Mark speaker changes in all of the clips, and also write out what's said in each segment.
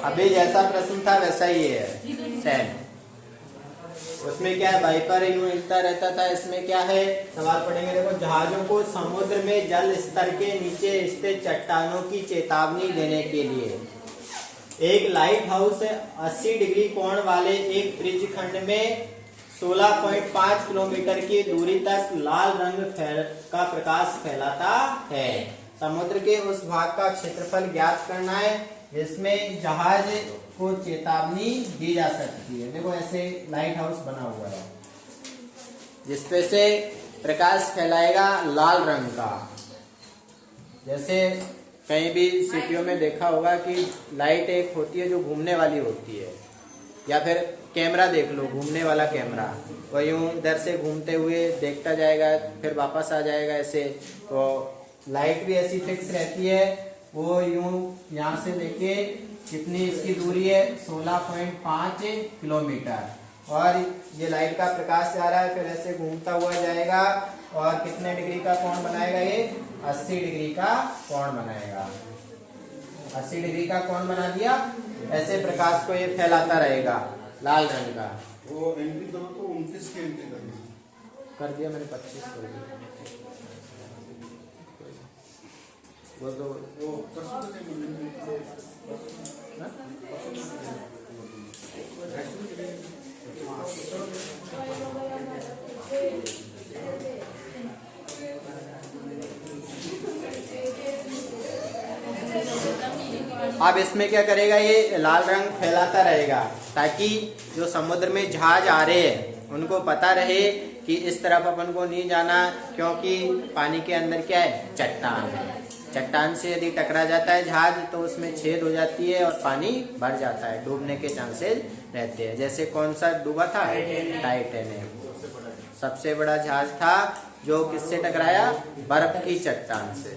Speaker 1: अभी जैसा प्रश्न था वैसा ही है, सेम। उसमें क्या है, वाइपर यूं हिलता रहता था। इसमें क्या है, सवाल पढ़ेंगे, देखो। जहाजों को समुद्र में जल स्तर के नीचे स्थित चट्टानों की चेतावनी देने के लिए एक लाइट हाउस 80 डिग्री कोण वाले एक ब्रिज खंड में 16.5 किलोमीटर की दूरी तक लाल रंग का प्रकाश फैलाता है। समुद्र के उस भाग का क्षेत्रफल ज्ञात करना है जिसमें जहाज को चेतावनी दी जा सकती है। देखो ऐसे लाइट हाउस बना हुआ है जिसपे से प्रकाश फैलाएगा लाल रंग का। जैसे कहीं भी सिटियों में देखा होगा कि लाइट एक होती है जो घूमने वाली होती है, या फिर कैमरा देख लो, घूमने वाला कैमरा, वो यूं इधर से घूमते हुए देखता जाएगा फिर वापस आ जाएगा ऐसे। तो लाइट भी ऐसी फिक्स रहती है, वो यूं यहाँ से लेके कितनी इसकी दूरी है, 16.5 किलोमीटर, और ये लाइट का प्रकाश जा रहा है, फिर ऐसे घूमता हुआ जाएगा और कितने डिग्री का कोण बनाएगा, ये 80 डिग्री का कोण बनाएगा। 80 डिग्री का कोण बना दिया, ऐसे प्रकाश को ये फैलाता रहेगा लाल रंग का।
Speaker 2: वो एंट्री दो तो 29 की एंट्री
Speaker 1: कर दिया मैंने, 25 कर दिया। वो तो
Speaker 2: वो
Speaker 1: अब इसमें क्या करेगा, ये लाल रंग फैलाता रहेगा ताकि जो समुद्र में जहाज आ रहे हैं उनको पता रहे कि इस तरफ अपन को नहीं जाना, क्योंकि पानी के अंदर क्या है, चट्टान है। चट्टान से यदि टकरा जाता है जहाज तो उसमें छेद हो जाती है और पानी भर जाता है, डूबने के चांसेस रहते हैं। जैसे कौन सा डूबा था, टाइटैनिक, सबसे बड़ा जहाज था जो किससे टकराया, बर्फ की चट्टान से।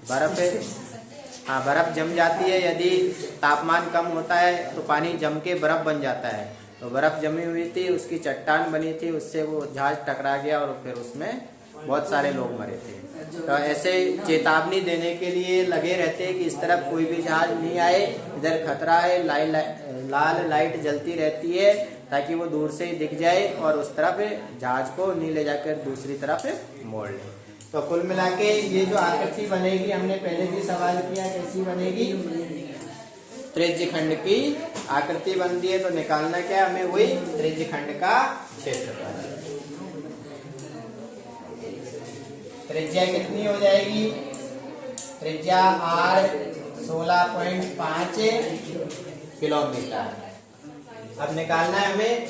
Speaker 1: बर्फ, हाँ, बर्फ जम जाती है, यदि तापमान कम होता है तो पानी जम के बर्फ बन जाता है। तो बर्फ जमी हुई थी, उसकी चट्टान बनी थी, उससे वो जहाज टकरा गया और फिर उसमें बहुत सारे लोग मरे थे। तो ऐसे चेतावनी देने के लिए लगे रहते हैं कि इस तरफ कोई भी जहाज नहीं आए, इधर खतरा है। लाल लाइट जलती रहती है ताकि वो दूर से ही दिख जाए और उस तरफ जहाज को नहीं ले जाकर दूसरी तरफ मोड़ ले। तो कुल मिला के ये जो आकृति बनेगी, हमने पहले भी सवाल किया, कैसी बनेगी, त्रिज्य खंड की आकृति बनती है। तो निकालना क्या है हमें, वही त्रिज्य खंड का क्षेत्रफल। त्रिज्या कितनी हो जाएगी, त्रिज्या r 16.5 किलोमीटर। अब निकालना है हमें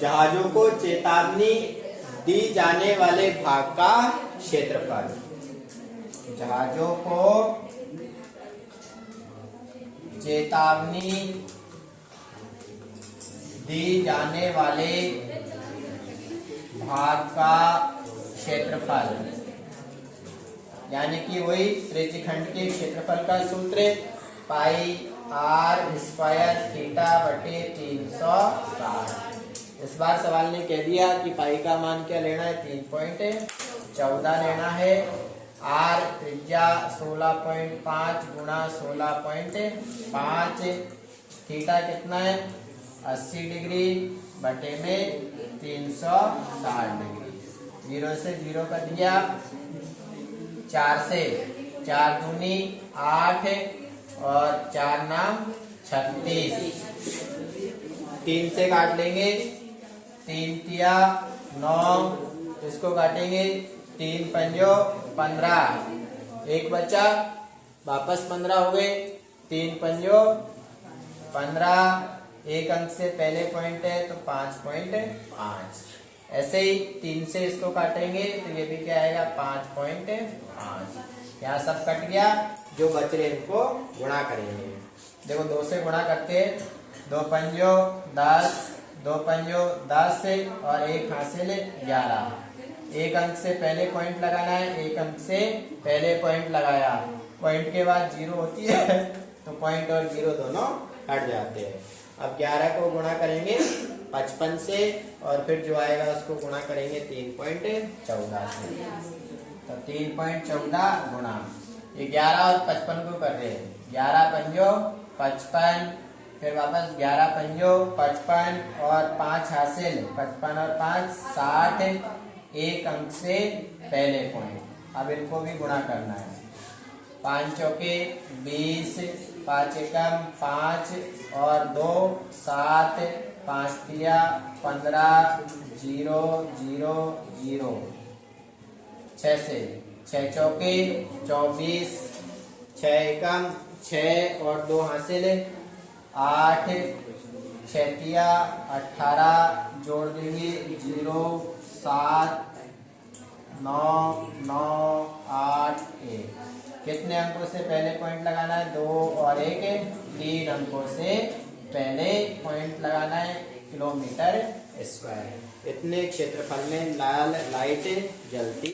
Speaker 1: जहाजों को चेतावनी दी जाने वाले भाग का क्षेत्रफल। जहाजों को चेतावनी दी जाने वाले भाग का क्षेत्रफल, यानी कि वही त्रिज्य खंड के क्षेत्रफल का सूत्र पाई r स्क्वायर थीटा बटे 360। इस बार सवाल ने कह दिया कि पाई का मान क्या लेना है, 3.14 लेना है। r त्रिज्या 16.5 गुणा 16.5, थीटा कितना है, 80 डिग्री बटे में 360 डिग्री। 0 से 0 कर दिया, 4 से 4 दूनी 8 और 4 नाम 36। 3 से काट लेंगे, 3 तिया 9, इसको काटेंगे 3 पंजो 15, एक बचा, वापस 15 हो गए, 3 पंजो 15, एक अंक से पहले पॉइंट है तो 5.5। ऐसे ही 3 से इसको काटेंगे तो ये भी क्या आएगा, 5.5। यहाँ सब कट गया, जो बच रहे इनको गुणा करेंगे। देखो 2 से गुणा करते हैं, 2 पंजो 10, 2 पंजो 10 से और एक हासिल 11। एक अंक से पहले पॉइंट लगाना है, एक अंक से पहले पॉइंट लगाया, पॉइंट के बाद 0 होती है तो पॉइंट और 0 दोनों हट जाते हैं। अब 11 को गुणा करेंगे 55 से और फिर जो आएगा उसको गुणा करेंगे 3.14 से। तो 3.14 गुणा ये 11 और 55 को कर रहे हैं। 11 पंजो 55, फिर वापस 11 पंजो 55 और 5 हासिल, 55 और 5 60, एक अंक से पहले पॉइंट। अब इनको भी गुणा करना है। 5 चौके 20, 5 एकम 5 और 2 7, 5 तिया 15, 0 0 0, 6 से 6 चौके 24, 6 एकम 6 और 2 हासिल 8, 6 तिया 18, जोड़ देंगे 0 7 9 9 8 1। कितने अंकों से पहले पॉइंट लगाना है? 2 और 1, 3 अंकों से पहले पॉइंट लगाना है किलोमीटर स्क्वायर। इतने क्षेत्रफल में लाल लाइट जलती